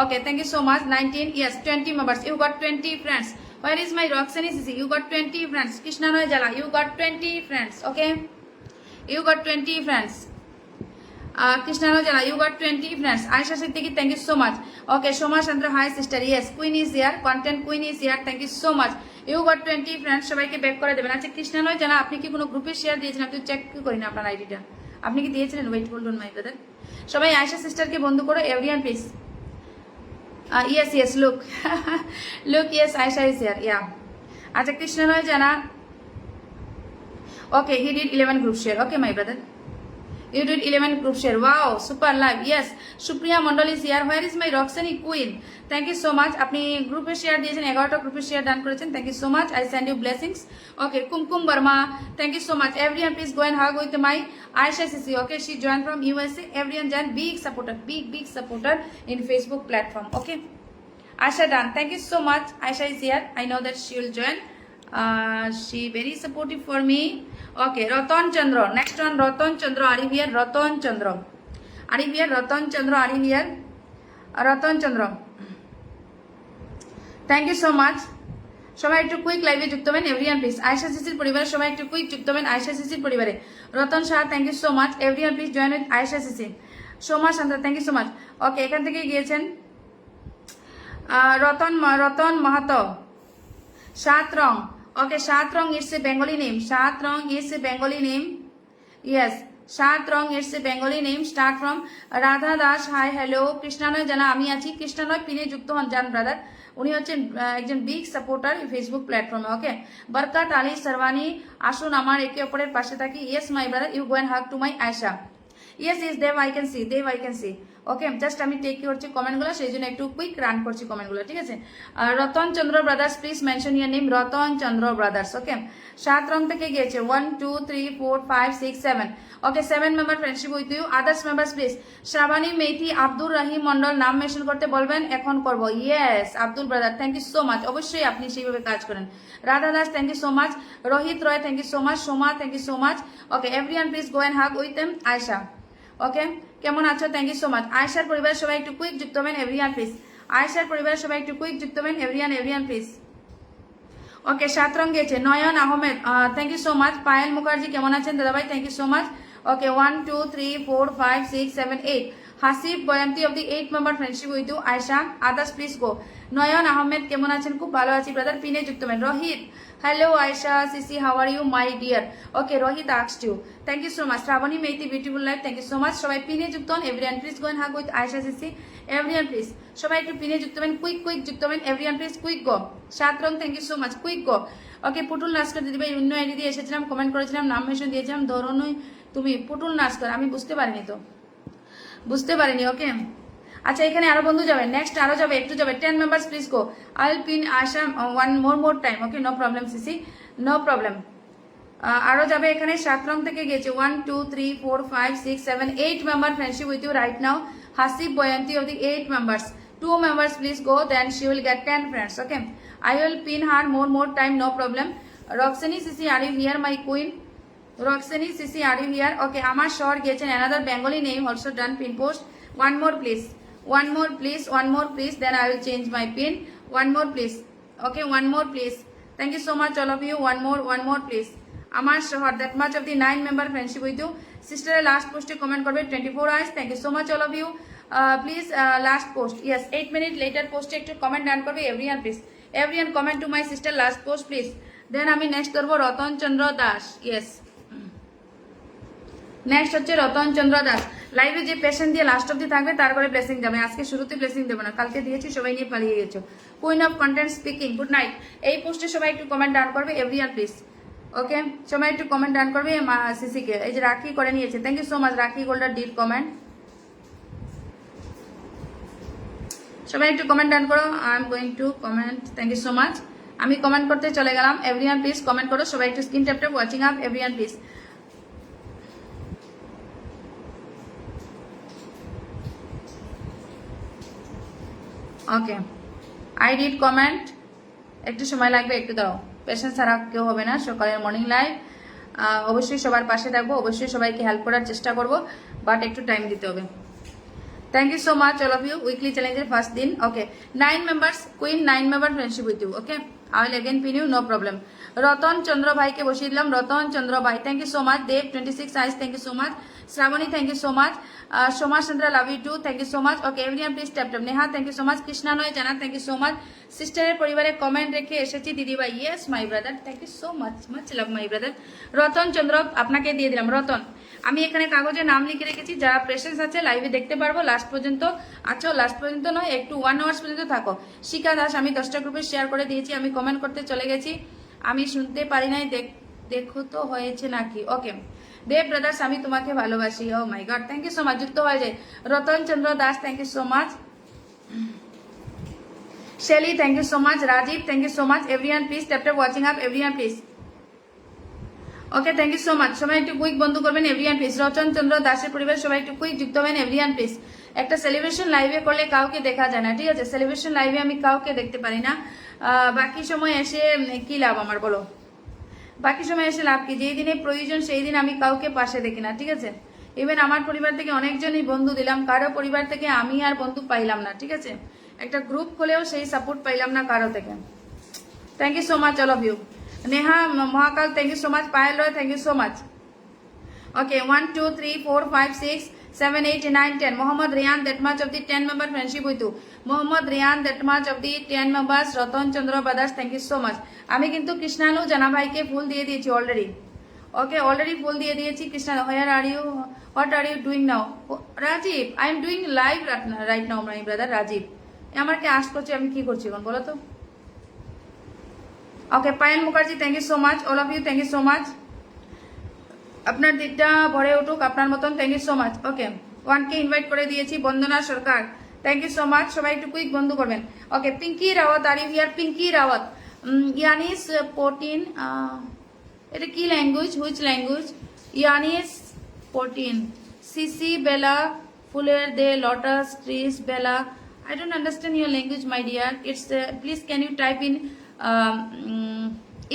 Okay, thank you so much. 19, yes, 20 members. You got 20 friends. Where is my Roxanne Sisi? You got 20 friends. Krishna Noy Jala, you got 20 friends. Okay, you got 20 friends. Krishna Noy Jala, you got 20 friends. Aisha Siddiki, thank you so much. Okay, Shoma Chandra, hi sister. Yes, Queen is here. Content Queen is here. Thank you so much. You got 20 friends. সবাইকে back করে দেবেন। আচ্ছা কৃষ্ণা নয় জানা, আপনি কি কোনো গ্রুপে শেয়ার দিয়েছেন? আপনি চেক করি না আপনার আইডিটা, আপনি কি দিয়েছিলেন? Wait hold on my brother. সবাই আয়েশা সিস্টারকে বন্ধু করো, everyone please. Yes, yes, look. Look, yes, Aisha is here. Yeah. আচ্ছা কৃষ্ণা নয় জানা, okay, he did 11 group share. Okay, my brother, you did 11 group share. Wow, super live. Yes, Supriya Mondal is here. Where is my Roxanne Queen? Thank you so much. আপনি গ্রুপে share দিয়েছেন, 11টা গ্রুপে share ডান করেছেন। Thank you so much. I send you blessings. Okay, Kumkum Burma, thank you so much. Everyone please go and hug with my Aisha Sisi. Okay, she joined from USA. Everyone join, big supporter, big supporter in Facebook platform. Okay, Aisha done. Thank you so much. Aisha is here. I know that she will join. She very supportive for me. Okay, Ratan Chandra. Next one, Ratan Chandra. Are you here? Ratan Chandra. Are you here? Ratan Chandra. Are you here? Ratan Chandra. Thank you so much. সবাই একটু quick লাইভে যুক্ত হবেন, everyone please. Aisha সিসির পরিবারে সবাই একটু quick যুক্ত হবেন আয়েশা সিসির পরিবারে। Ratan Shah, thank you so much. Everyone please join with Ayesha sissy. Soma Shanta, thank you so much. Okay, এখান থেকে গিয়েছেন Ratan Mahato. Saat Rong, okay, Saat Rong it's a Bengali name. Saat Rong it's a Bengali name. Yes, Saat Rong it's a Bengali name. Start from Radha Das, hi hello. Krishnanoy Jana, আমি আছি। কৃষ্ণানয় পিনে যুক্ত হন যান brother, উনি হচ্ছেন একজন বিগ সাপোর্টার ফেসবুক প্ল্যাটফর্মে। ওকে, বরকাত আলী সারওয়ানি, আসুন আমার একে অপরের পাশে থাকি। Yes my brother, you go and hug to my Ayesha. Yes yes Dev, I can see, Dev I can see. Okay, just আমি টেক করছি কমেন্টগুলো, সেই জন্য একটু কুইক রান করছি কমেন্টগুলো, ঠিক আছে। Ratan Chandra brothers, please mention your name, Ratan Chandra brothers. Okay, Saat Rong থেকে গিয়েছে 1 2 3 4 5 6 7। Okay, 7 member friendship with you. Others members please. Srabani Methi, Abdur Rahim Mondal, নাম মেনশন করতে বলবেন, এখন করবো। Yes Abdul brother, thank you so much. অবশ্যই আপনি সেইভাবে কাজ করেন। Radha Das, thank you so much. Rohit Roy, thank you so much. Soma, thank you so much. Okay, everyone please go and hug with them. Ayesha, okay, কেমন আছো? Thank you so much. আয়েশার পরিবারের সবাই একটু কুইক যুক্ত হবেন, এভরিওয়ান প্লিজ। আয়েশার পরিবারের সবাই একটু কুইক যুক্ত হবেন, এভরিওয়ান প্লিজ। ওকে, সাত রং গেছে Nayan Ahmed, thank you so much. Payel Mukherjee, কেমন আছেন দাদাভাই? Thank you so much. Okay, 1 2 3 4 5 6 7 8। Hasib Boyanti of the 8 member friendship with you. Ayesha, others please go. Nayan Ahmed, কেমন আছেন? খুব ভালো আছি ব্রাদার, পিনে যুক্ত হবেন। Rohit, hello Aisha Sisi, how are you my dear? Okay, Rohit asked you, thank you so much. Shravani Methi, beautiful life, thank you so much. সবাই পিনে যুক্ত হন, everyone please go and hug with Aisha Sisi, everyone please। সবাই একটু পিনে যুক্ত হবেন, quick যুক্ত হবেন, everyone please quick go. Saat Rong, thank you so much, quick go. Okay, Putul Naskar দিদি ভাই, অন্য আইডি দিয়ে এসেছিলাম, কমেন্ট করেছিলাম, নাম মেনশন দিয়েছিলাম, ধরনই তুমি পুতুল নাস্কর, আমি বুঝতে পারিনি তো, বুঝতে পারিনি। ওকে, আচ্ছা এখানে আরো বন্ধু যাবে, নেক্সট আরো যাবে, একটু যাবে। 10 members please go. I will pin Asha one more time. Okay, no problem সিসি, নো প্রবলেম। আরো যাবে এখানে, সাত রং থেকে গিয়েছে 1 2 3 4 5 6 7 8 member friendship with you right now. Hasib Boyanti of the 8 members, 2 members please go, then she will get 10 friends. Okay, I will pin her more time, no problem. Roxanne Sisi, are you here my queen? Roxanne Sisi, are you here? Okay, আমার শহর গিয়েছেন, another Bengali name also done pin post. One more please, one more please, then I will change my pin. One more please. Okay, one more please. Thank you so much all of you. One more please. আমার শহর, that much of the 9 member friendship with you. Sister last post comment করবে 24 hours. Thank you so much all of you. Please last post, yes 8 minutes later post একটু comment ডান করবে, everyone please, everyone comment to my sister last post please. Then আমি next করবো Ratan Chandra Das. Yes, next হচ্ছে রতন চন্দ্র দাস। লাইভে যে patient দিয়ে last অব্দি থাকবে তার করে ব্লেসিং যাবে। আজকে শুরুতে ব্লেসিং দেবো না, কালকে দিয়েছি, সবাই নিয়ে পালিয়ে গেছো। Queen of content speaking, good night. এই পোস্টে সবাই একটু কমেন্ট ডান করবে, এভরিওয়ান প্লিজ। ওকে, সবাই একটু কমেন্ট ডান করবে সিসিকে। এই যে রাখি করে নিয়েছে, থ্যাংক ইউ সো মাচ রাখি গোল্ডার ডিড কমেন্ট। সবাই একটু কমেন্ট ডান করো, I am going to comment, thank you so much. আমি কমেন্ট করতে চলে গেলাম, এভরিওয়ান প্লিজ কমেন্ট করো, সবাই একটু screen tap watching up, everyone please. Okay, I did comment, একটু সময় লাগবে, একটু দাও, পেশেন্স ছাড়া কেউ হবে না। সকালের মর্নিং লাইভ, অবশ্যই সবার পাশে থাকবো, অবশ্যই সবাইকে হেল্প করার চেষ্টা করবো, বাট একটু টাইম দিতে হবে। Thank you so much all of you. Weekly চ্যালেঞ্জের ফার্স্ট দিন। Okay, 9 members queen, 9 member friendship with you. Okay, I will again pin you, no problem. Ratan Chandra ভাইকে বসিয়ে দিলাম, রতন চন্দ্র ভাই, thank you so much. Dev 26 আইস, thank you so much. Srabani, thank you so much. Soma Chandra, love you too, thank you so much. Okay everyone please tap tap. Neha, thank you so much. Krishnanoy Jana, thank you so much. সিস্টারের পরিবারে comment রেখে এসেছি দিদি ভাই, yes my brother, thank you so much, much love my brother. Ratan Chandra আপনাকে দিয়ে দিলাম। রতন, আমি এখানে কাগজে নাম লিখে রেখেছি, যারা প্রেসেন্স আছে লাইভে দেখতে পারবো লাস্ট পর্যন্ত। আচ্ছা লাস্ট পর্যন্ত নয়, একটু 1 আওয়ার্স পর্যন্ত থাকো। শিখা দাস, আমি 10টা গ্রুপে শেয়ার করে দিয়েছি, আমি কমেন্ট করতে চলে গেছি, আমি শুনতে পারি নাই, দেখো তো হয়েছে নাকি। ওকে দেব ব্রাদার্স, আমি তোমাকে ভালোবাসি। Oh my god, thank you so much, যুক্ত হয়ে যায়। Ratan Chandra Das, thank you so much. Shelly, thank you so much. Rajiv, thank you so much. Everyone please tap tap watching up, everyone please. Okay thank you so much. সবাই একটু quick বন্ধ করবেন, everyone please. Ratan চন্দ্র দাসের পরিবার সবাই একটু কুইক যুক্ত হবেন, এভরিওয়ান প্লিজ। একটা সেলিব্রেশন লাইভে করলে কাউকে দেখা যায় না, ঠিক আছে? সেলিব্রেশন লাইভে আমি কাউকে দেখতে পারি না। বাকি সময় এসে কি লাভ আমার বলো? বাকি সময় এসে লাভ কি? যেই দিনে প্রয়োজন সেই দিন আমি কাউকে পাশে দেখি না, ঠিক আছে? ইভেন আমার পরিবার থেকে অনেকজনই বন্ধু দিলাম, কারো পরিবার থেকে আমি আর বন্ধু পাইলাম না, ঠিক আছে? একটা গ্রুপ খুলেও সেই সাপোর্ট পাইলাম না কারো থেকে। Thank you so much all of you. Neha Mahakal, thank you so much. Payel Roy, thank you so much. Okay 1 2 3 4 5 6 7 8 9 10. Mohammad Riyan, that much of the 10 member friendship with you. Mohammad Riyan, that much of the 10 members. Ratan Chandra brothers, thank you so much. আমি কিন্তু কৃষ্ণালু জানা ভাইকে ফুল দিয়ে দিয়েছি already. Okay already ফুল দিয়ে দিয়েছি। Krishna, where are you, what are you doing now? Rajib, I am doing live right now my brother Rajib. আমাকে আশ করছে, আমি কি করছি এখন বলো তো? Okay Payel Mukherjee, thank you so much all of you, thank you so much. আপনার দিকটা ভরে উঠুক আপনার মতন, থ্যাংক ইউ সো মাচ। ওকে 1কে ইনভাইট করে দিয়েছি। Bandana Sarkar, thank you so much. সবাই একটু কুইক বন্ধ করবেন। Okay Pinki Rawat, are you here? Pinki Rawat, Yanis 14, এটা কি language? Which language? Yanis 14, sissy Bela, ফুলের দে, lotus trees Bela. I don't understand your language, my dear. It's please can you type in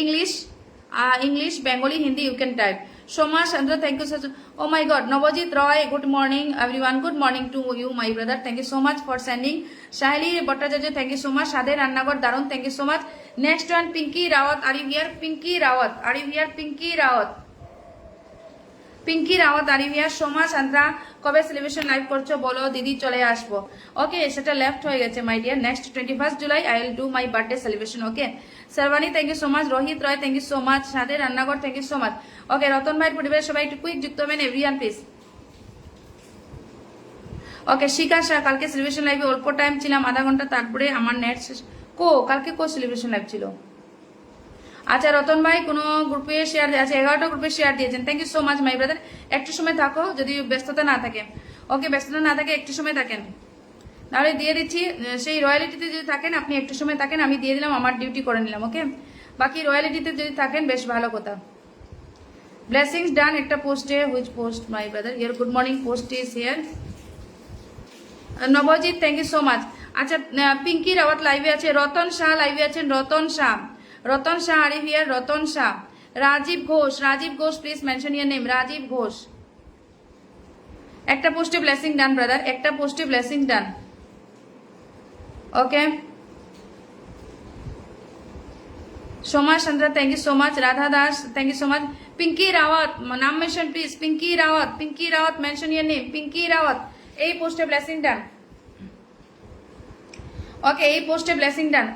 English, English, Bengali, Hindi. You can type. Shoma Chandra, thank you so much. Oh my God, Navajit Roy, good morning, everyone. Good morning to you, my brother. Thank you so much for sending. Shahili Bhattacharya, thank you so much. Shade Rannagar Darun, thank you so much. Next one, Pinky Rawat. Are you here? Pinky Rawat. Are you here? Pinky Rawat. Pinky Rawat, are you here? Soma Chandra, কবে celebration live করছো বলো দিদি, চলে আসবো। ওকে সেটা left হয়ে গেছে my dear. Next 21 July I will do my birthday celebration. Okay Sarbani, thank you so much. Rohit Roy, thank you so much. সাদে রান্নাঘর, thank you so much. Okay Ratan ভাইয়ের পরিবারের সবাই একটু কুইক যুক্ত হবেন, everyone please. Okay Shikha Shah, কালকে সেলিব্রেশন লাইভে অল্প টাইম ছিলাম, আধা ঘন্টা, তারপরে আমার নেট শেষ। কালকে সেলিব্রেশন লাইভ ছিল? আচ্ছা রতন ভাই কোনো গ্রুপে শেয়ার আছে? 11টা গ্রুপে শেয়ার দিয়েছেন, thank you so much my brother. একটু সময় থাকো, যদি ব্যস্ততা না থাকে। ওকে ব্যস্ততা না থাকে, একটু সময় থাকেন, নাহলে দিয়ে দিচ্ছি। সেই রয়্যালিটিতে যদি থাকেন আপনি, একটু সময় থাকেন, আমি দিয়ে দিলাম, আমার ডিউটি করে নিলাম। ওকে বাকি রয়্যালিটিতে যদি থাকেন বেশ ভালো কথা। ব্লেসিংস ডান একটা পোস্টে। Which post my brother? Your good morning post is here. Nabajit, thank you so much. আচ্ছা পিঙ্কি রাওয়াত লাইভে আছে। রতন শাহ লাইভে আছেন। Ratan Shah, Ratan Shah are you here? Ratan Shah. Rajib Ghosh, Rajib Ghosh please mention your name. Rajib Ghosh, একটা পোস্টে ব্লেসিং ডান ব্রাদার, একটা পোস্টে blessing done. Okay Soma Chandra, thank you so much. Radha Das, thank you so much. Pinky Rawat, নাম mention please. Pinky Rawat, Pinki Rawat mention your name. Pinki Rawat, এই পোস্টে ব্লেসিং ডান। ওকে এই পোস্টে blessing done.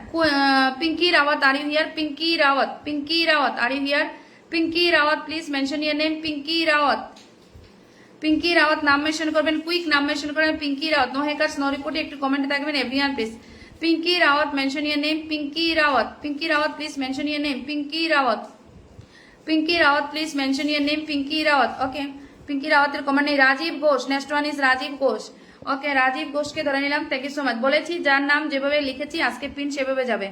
Pinky Rawat, are you here? Pinki Rawat, Pinki Rawat, are you here? Pinki Rawat please mention your name. Pinki Rawat, Pinki Rawat নাম mention করবেন, quick নাম mention করবেন। Pinky Rawat, no hackers no রিপোর্টে একটু কমেন্টে থাকবেন, everyone please. Pinky Rawat mention your name. Pinki Rawat, Pinki Rawat please mention your name. Pinki Rawat, Pinki Rawat please mention your name. Pinki Rawat. Okay Pinki রাওয়াতের comment নেই। Rajib Ghosh, next one is Rajib Ghosh. Okay Rajib ঘোষকে ধরে নিলাম, থ্যাংক ইউ সো মাচ। বলেছি যার নাম যেভাবে লিখেছি আজকে পিন সেভাবে যাবে।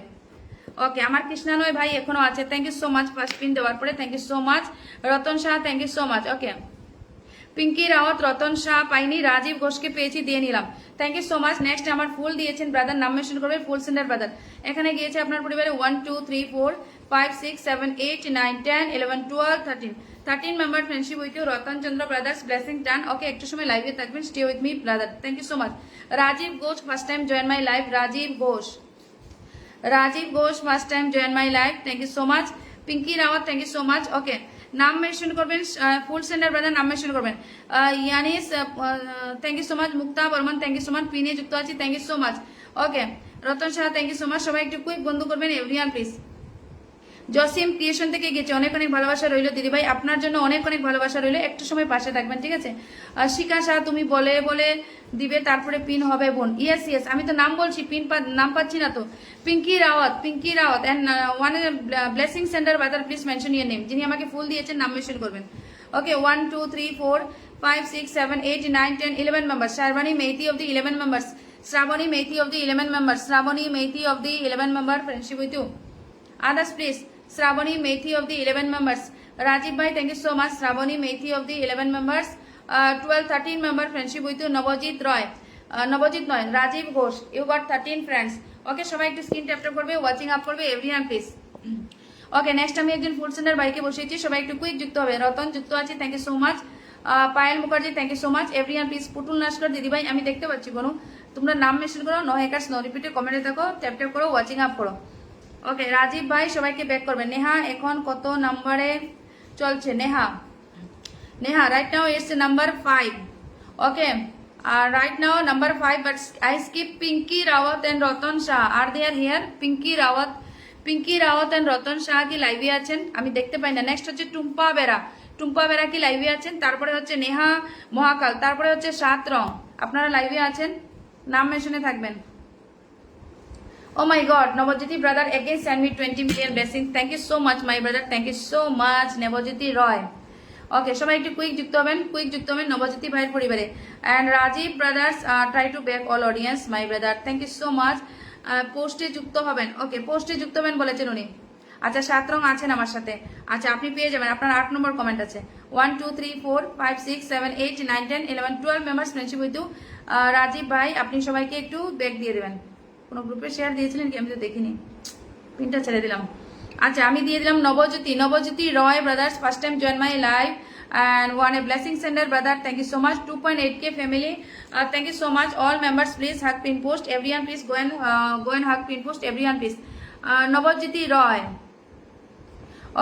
ওকে আমার কৃষ্ণালয় ভাই এখনো আছে, thank you so much first pin দেওয়ার পরে, thank you so much. Ratan Shah, thank you so much. Okay Pinki Rawat, Ratan Shah পাইনি, রাজীব ঘোষকে পেয়েছি, দিয়ে নিলাম, thank you so much. Next আমার ফুল দিয়েছেন ব্রাদার, নাম মেনশন করবে, ফুল সেন্টার ব্রাদার। এখানে গিয়েছে আপনার পরিবারে 1 2 3 4 5 6 7 8 9 10 11 12 13 member friendship with you. Ratan Chandra brothers blessing done. Okay একটু সময় লাইভে থাকবেন, stay with me brother, thank you so much. Rajib Ghosh first time join my live. Rajib Ghosh, Rajib Ghosh first time join my live, thank you so much. Pinky Rawat, thank you so much. Okay, নাম mention করবেন, full sender brother নাম mention করবেন। Yannis, thank you so much. Mukta Barman, thank you so much. পিনে যুক্ত আছি, thank you so much. Okay, Ratan Shah, thank you so much. সবাই একটু quick বন্ধু করবেন এভরিওয়ান প্লিজ। জসিম ক্রিয়েশন থেকে গেছে, অনেক অনেক ভালোবাসা রইল দিদিভাই, আপনার জন্য অনেক অনেক ভালোবাসা রইল, একটু সময় পাশে থাকবেন, ঠিক আছে? শিকা শাহ, তুমি বলে বলে দিবে তারপরে পিন হবে বোন। ইয়েস ইয়েস, আমি তো নাম বলছি, নাম পাচ্ছি না তো। Pinky Rawat and one blessing centre বাজার, প্লিজ মেনশন ইউর নেম। যিনি আমাকে ফুল দিয়েছেন নাম মেনশন করবেন। ওকে, 1 2 3 4 5 6 7 8 9 10 11 members. Shravani Methi of the 11 members. Shravani Methi of the 11 members. Shravani Methi of the 11 member. Friendship with you. Others please. Shravani Methi of the 11 members. Rajiv bhai, thank you so much. Shravani Methi of the 11 members. 12 13 member friendship with you. Navajit Roy. Navajit Roy. Rajiv Ghosh. You got 13 friends. Okay, সবাই একটু screen tap করবে, watching up করবে everyone please. Okay, next আমি একজন ফুল centre বাইকে বসিয়েছি, সবাই একটু কুইক যুক্ত হবে। রতন যুক্ত আছে, thank you so much. Payel Mukherjee, thank you so much. Everyone please. Putul Naskar দিদিভাই, আমি দেখতে পাচ্ছি কোনো, তোমরা নাম মেনশন করো, নো হ্যাকার্স নো রিপিটে কমেন্টে থাকো, ট্যাপ ট্যাপ করো, ওয়াচিং আপ করো। ওকে, রাজীব ভাই সবাইকে ব্যাক করবে। নেহা এখন কত নাম্বারে চলছে? Neha right now it's number 5। Okay, right now number 5, but I skip Pinky Rawat and Ratan Shah, are they are here? Pinki Rawat and Ratan Shah কি লাইভে আছেন? আমি দেখতে পাই না। নেক্সট হচ্ছে টুম্পা বেরা কি লাইভে আছেন? তারপরে হচ্ছে নেহা মহাকাল, তারপরে হচ্ছে 7 রং। আপনারা লাইভে আছেন, নাম মেনশনে থাকবেন। Oh my God, Navajiti brother again send me 20 million blessings. Thank you so much my brother. Thank you so much Navajiti Roy. Okay, সবাই একটু কুইক যুক্ত হবেন নবজ্যোতি ভাইয়ের পরিবারে। And Rajiv brothers try to back all audience my brother. Thank you so much. পোস্টে যুক্ত হবেন। ওকে, পোস্টে যুক্ত হবেন বলেছেন উনি। আচ্ছা, 7 রং আছেন আমার সাথে। আচ্ছা, আপনি পেয়ে যাবেন, আপনার 8 নম্বর কমেন্ট আছে। 1 2 3 4 5 6 7 8 9 10 11 12 members friendship with you. Rajib ভাই, আপনি সবাইকে একটু ব্যাক দিয়ে দেবেন। কোনো গ্রুপে শেয়ার দিয়েছিলেন কি? আমি তো দেখিনি, পিনটা ছেড়ে দিলাম। আচ্ছা, আমি দিয়ে দিলাম Nabajyoti Roy brothers first time join my live and one a blessing sender brother, thank you so much. 2.8k family, thank you so much. All members please hug pin post, everyone please go and hug pin post, everyone please. Navajyoti Roy.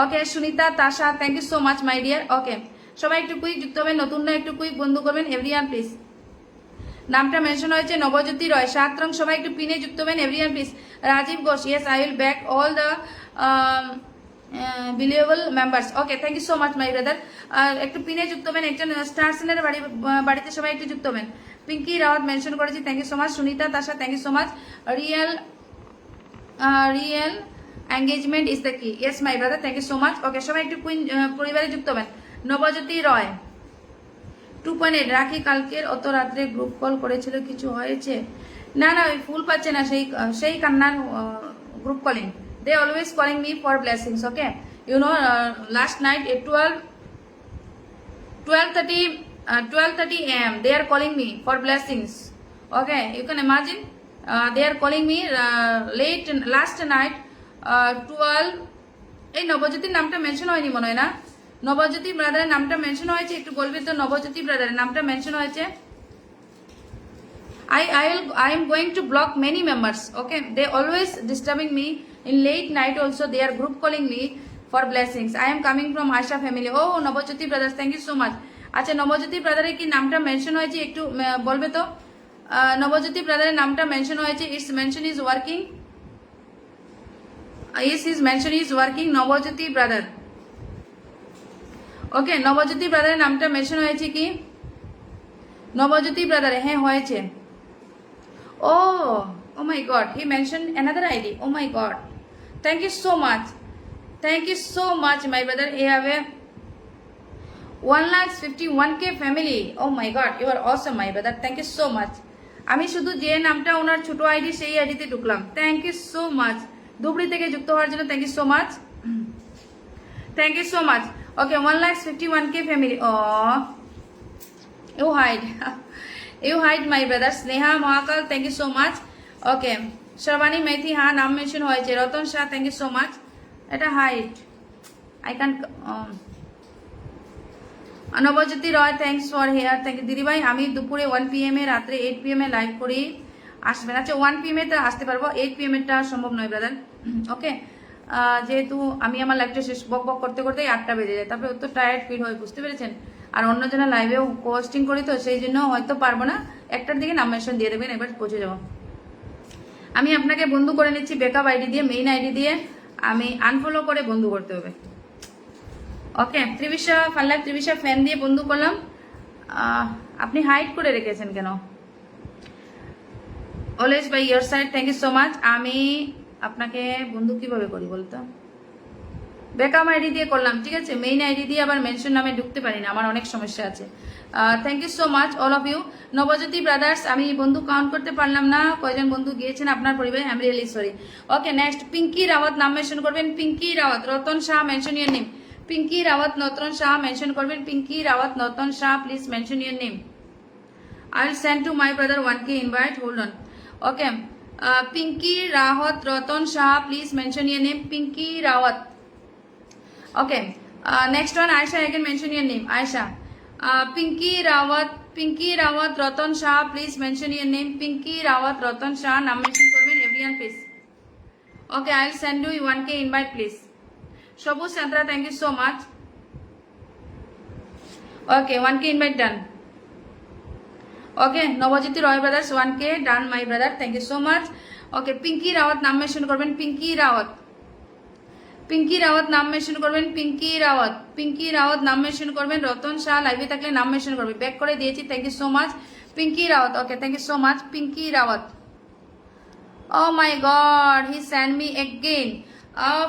Okay, Sunita Tasha, thank you so much my dear. Okay, সবাই একটু quick যুক্ত হবেন, নতুনরা একটু quick বন্ধু করবেন everyone please. নামটা mention হয়েছে নবজ্যোতি রয়, 7 রং, সবাই একটু পিনে যুক্ত হবেন everyone please. Rajib Ghosh, yes I will back all the believable members. Okay, thank you so much my brother. একটু পিনে যুক্ত হবেন, একজন স্টার সিনের বাড়িতে সবাই একটু যুক্ত হবেন। পিঙ্কি রাওয়াত মেনশন করেছি, thank you so much. Sunita Tasha, thank you so much. Real engagement is the key, yes my brother, thank you so much. Okay, সবাই একটু পরিবারে যুক্ত হবেন। নবজ্যোতি রয় 2.8। রাখি কালকের অত রাত্রে গ্রুপ কল করেছিল, কিছু হয়েছে? না ওই ফুল পাচ্ছে না, সেই কান্নার group calling. They always calling me for blessings, okay? You know, last night at 12:30 a.m. they are calling me for blessings. Okay, you can imagine. They are calling me late last night 12. এই নবজ্যোতির নামটা mention হয়নি মনে হয় না? নবজ্যোতি ব্রাদারের নামটা mention হয়েছে, একটু বলবে তো নবজ্যোতি ব্রাদারের নামটা মেনশন হয়েছে? I am going to block many members, okay? They always disturbing me in late night also, they are group calling me for blessings. I am coming from Asha family. Oh, Navajyoti brothers, thank you so much. আচ্ছা, নবজ্যোতি ব্রাদারের কি নামটা mention হয়েছে একটু বলবে তো? নবজ্যোতি ব্রাদারের নামটা mention হয়েছে, it's mention is working. Yes, his mention is working. Nabajyoti brother. Okay, Nabajyoti ব্রাদারের নামটা মেনশন হয়েছে কি? নবজ্যোতি ব্রাদারে, হ্যাঁ হয়েছে। Oh my God, he mentioned another ID. Oh my God, thank you so much, my brother. You have a 1,51,000 family. Oh my God, you are awesome my brother, thank you so much. আমি শুধু যে নামটা ওনার ছোট ID সেই আইডিতে ঢুকলাম। Thank you so much Dhubri থেকে যুক্ত হওয়ার জন্য, thank you so much, thank you so much. Okay, 1,51,000 family. Oh, you hide my brother. Sneha Mahakal, thank you so much. Okay, Srabani Methi, হ্যাঁ নাম মেনশন হয়েছে। Ratan Shah, thank you so much. এটা height I can. Nabajyoti Roy, thanks for here, thank you দিদিভাই। আমি দুপুরে 1 PM রাত্রে 8 PM live করি, আসবেন। আচ্ছা 1 PM এ আসতে পারবো, 8 PM এরটা সম্ভব নয় ব্রাদার। ওকে, যেহেতু আমি আমার লাইফটা শেষ বক বক করতে করতে 8টা বেজে যায়, তারপরে তো টায়ার্ড ফিল হয়, বুঝতে পেরেছেন। আর অন্যজনের লাইভেও পোস্টিং করি, তো সেই জন্য হয়তো পারবো না। 1টার দিকে নাম মেনশন দিয়ে দেবেন, এবার পৌঁছে যাবো। আমি আপনাকে বন্ধু করে নিচ্ছি ব্যাকআপ আইডি দিয়ে, মেইন আইডি দিয়ে আমি আনফলো করে বন্ধু করতে হবে। ওকে, ত্রিবিশা ফাল্লাভ ত্রিবিশা ফ্যান দিয়ে বন্ধু করলাম। আপনি হাইড করে রেখেছেন কেন? Always by your side, thank you so much. আমি আপনাকে বন্ধু কিভাবে করি বলতো? ব্যাকআপ আইডি দিয়ে করলাম, ঠিক আছে। মেইন আইডি দিয়ে আবার মেনশন নামে ঢুকতে পারি না, আমার অনেক সমস্যা আছে। Thank you so much all of you. Nabajyoti brothers, আমি বন্ধু কাউন্ট করতে পারলাম না কয়জন বন্ধু গিয়েছেন আপনার পরিবারে, I am really sorry. Okay, next Pinky Rawat নাম মেনশন করবেন, Pinky Rawat. Ratan Shah mention your name, Pinki Rawat Ratan Shah mention করবেন, Pinky Rawat Ratan Shah, please mention your name. I will send to my brother 1K invite. Hold on. Okay. Pinky Rawat Ratan Shah. Please mention your name. Pinky Rawat. Okay. Next one, Aisha. I can mention your name. Aisha. Pinky Rawat Ratan Shah. Please mention your name. Pinky Rawat Ratan Shah. Naam mention korben everyone please. Okay. I will send you 1K invite please. Shobu Chandra. Thank you so much. Okay. 1K invite done. Okay, Nabajyoti Roy brothers 1K done my brother, thank you so much. Okay, Pinki Rawat নাম mention করবেন, পিঙ্কি রাওয়াত। পিঙ্কি রাওয়াত নাম mention করবেন, পিঙ্কি রাওয়াত। পিঙ্কি রাওয়াত নাম mention করবেন। রতন শাহ লাইভে থাকলে নাম mention করবে, ব্যাক করে দিয়েছি, thank you so much. Pinky Rawat, okay, thank you so much. Pinky Rawat. Oh my God, he send me again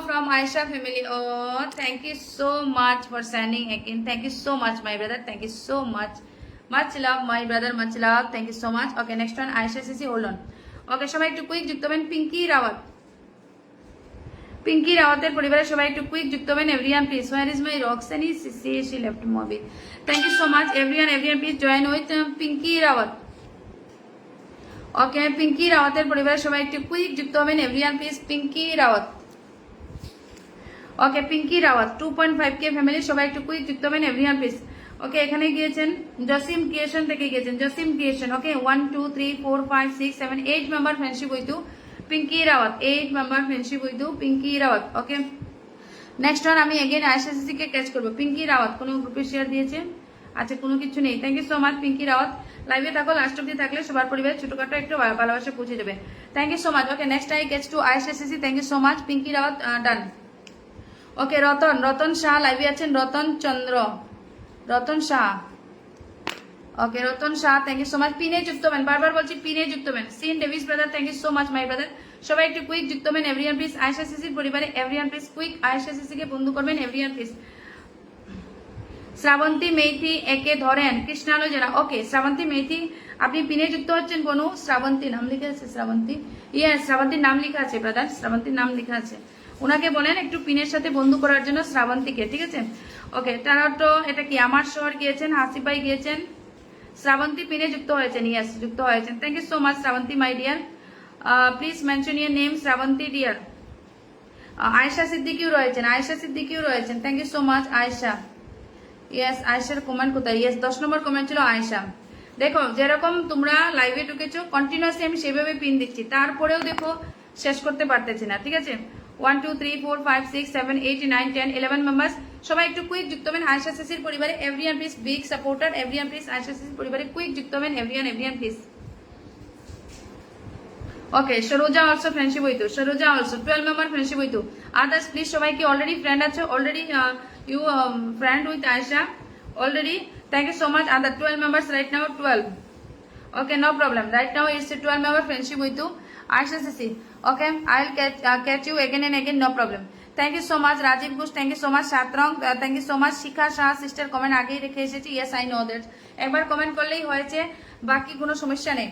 from Aisha family. Oh, thank you so much for sending again. Thank you so much my brother, thank you so much. Much love my brother, much love, thank you so much. Okay, next one Aisha Sisi, hold on. Okay, সবাই একটু quick যুক্ত হবেন। পিঙ্কি রাওয়াত, পিঙ্কি রাওয়াতের পরিবারের সবাই একটু quick যুক্ত হবেন। Everyone please, where is my Roxani Sisi, she left movie. Thank you so much everyone please join with Pinky Rawat. Okay, Pinki রাওয়াতের পরিবারের সবাই একটু কুইক যুক্ত হবেন। Everyone please, Pinky Rawat. Okay, Pinki Rawat 2.5K family সবাই একটু কুইক যুক্ত হবেন। Everyone please. ওকে, এখানে গিয়েছেন জসিম ক্রিয়েশন থেকে গিয়েছেন, Jasim creation. Okay, 1 2 3 4 5 6 7 8 member friendship with Pinky Rawat, 8 member friendship with Pinky Rawat. Okay, next one আমি এগেন আয়েশা সিসি কে ক্যাচ করবো। পিঙ্কি রাওয়াত কোনো গ্রুপে শেয়ার দিয়েছে? আচ্ছা, কোনো কিছু নেই। Thank you so much Pinky Rawat. লাইভে থাকো, লাস্ট অব্দি থাকলে সবার পরিবারের ছোটখাটো একটু ভালোবাসা পৌঁছে দেবে। Thank you so much. Okay, next I catch to Ayesha CC, thank you so much. Pinky Rawat done. Okay, Ratan Shah লাইভে আছেন, Ratan Chandra, Ratan Shah. Okay, Ratan Shah, thank you so much. পিনে যুক্ত হবেন, বারবার বলছি পিনে যুক্ত হবেন। Sean Davis brother, thank you so much my brother. সবাই একটু কুইক যুক্ত হবেন। এভরিওয়ান প্লিজ, আয়েশা সিসির পরিবারে এভরিওয়ান প্লিজ কুইক আয়েশা সিসিকে বন্ধু করবেন। Everyone please. শ্রাবন্তী মেথি একে ধরেন কৃষ্ণালয় জেলা। ওকে, শ্রাবন্তী মেথি আপনি পিনে যুক্ত হচ্ছেন বনু। শ্রাবন্তী নাম লিখে আছে, শ্রাবন্তী, ইয়েস শ্রাবন্তীর নাম লেখা আছে ব্রাদার, শ্রাবন্তীর নাম লেখা আছে। ওনাকে বলেন একটু পিনের সাথে বন্ধু করার জন্য, শ্রাবন্তীকে, ঠিক আছে। ওকে, টরন্টো, এটা কি আমার শহর গিয়েছেন, হাসিব ভাই গিয়েছেন, শ্রাবন্তী পিনে যুক্ত হয়েছেন, ইয়েস যুক্ত হয়েছেন। Thank you so much Srabanti my dear, please mention your name Srabanti dear. Ayesha সিদ্দিকিও রয়েছেন, আয়েশা সিদ্দিকিও রয়েছেন, thank you so much Ayesha. Yes, আয়েশার কমেন্ট কোথায়? ইয়েস, 10 নম্বর কমেন্ট ছিল আয়েশা। দেখো, যেরকম তোমরা লাইভে ঢুকেছো কন্টিনিউয়াসলি আমি সেভাবে পিন দিচ্ছি, তারপরেও দেখো শেষ করতে পারতেছি না, ঠিক আছে। 1 2 3 4 5 6 7 8 9 10 11 মেম্বার্স সবাই একটু কুইক যুক্ত হবেন আয়েশা সিসির পরিবারে। Everyone please big supporter, everyone please Aisha সিসির পরিবারে কুইক যুক্ত হবেন। Everyone please. Okay, Saroja also friendship হইতো, সরোজা অলসো 12 মেম্বার ফ্রেন্ডশিপ হইতো। আদার্স প্লিজ সবাই কি অলরেডি ফ্রেন্ড আছে? Already you friend with Aisha already? Thank you so much other 12 members right now 12। Okay, no problem. Right now it's a 12 member friendship with you, Aisha Sisi. Okay, I'll catch you again and again, no problem. Thank you so much Rajiv Ghosh, thank you so much Shatrang, thank you so much Shikha Shah sister comment আগেই রেখে এসেছি। Yes, I know that. একবার comment করলেই হয়েছে, বাকি কোনো সমস্যা নেই।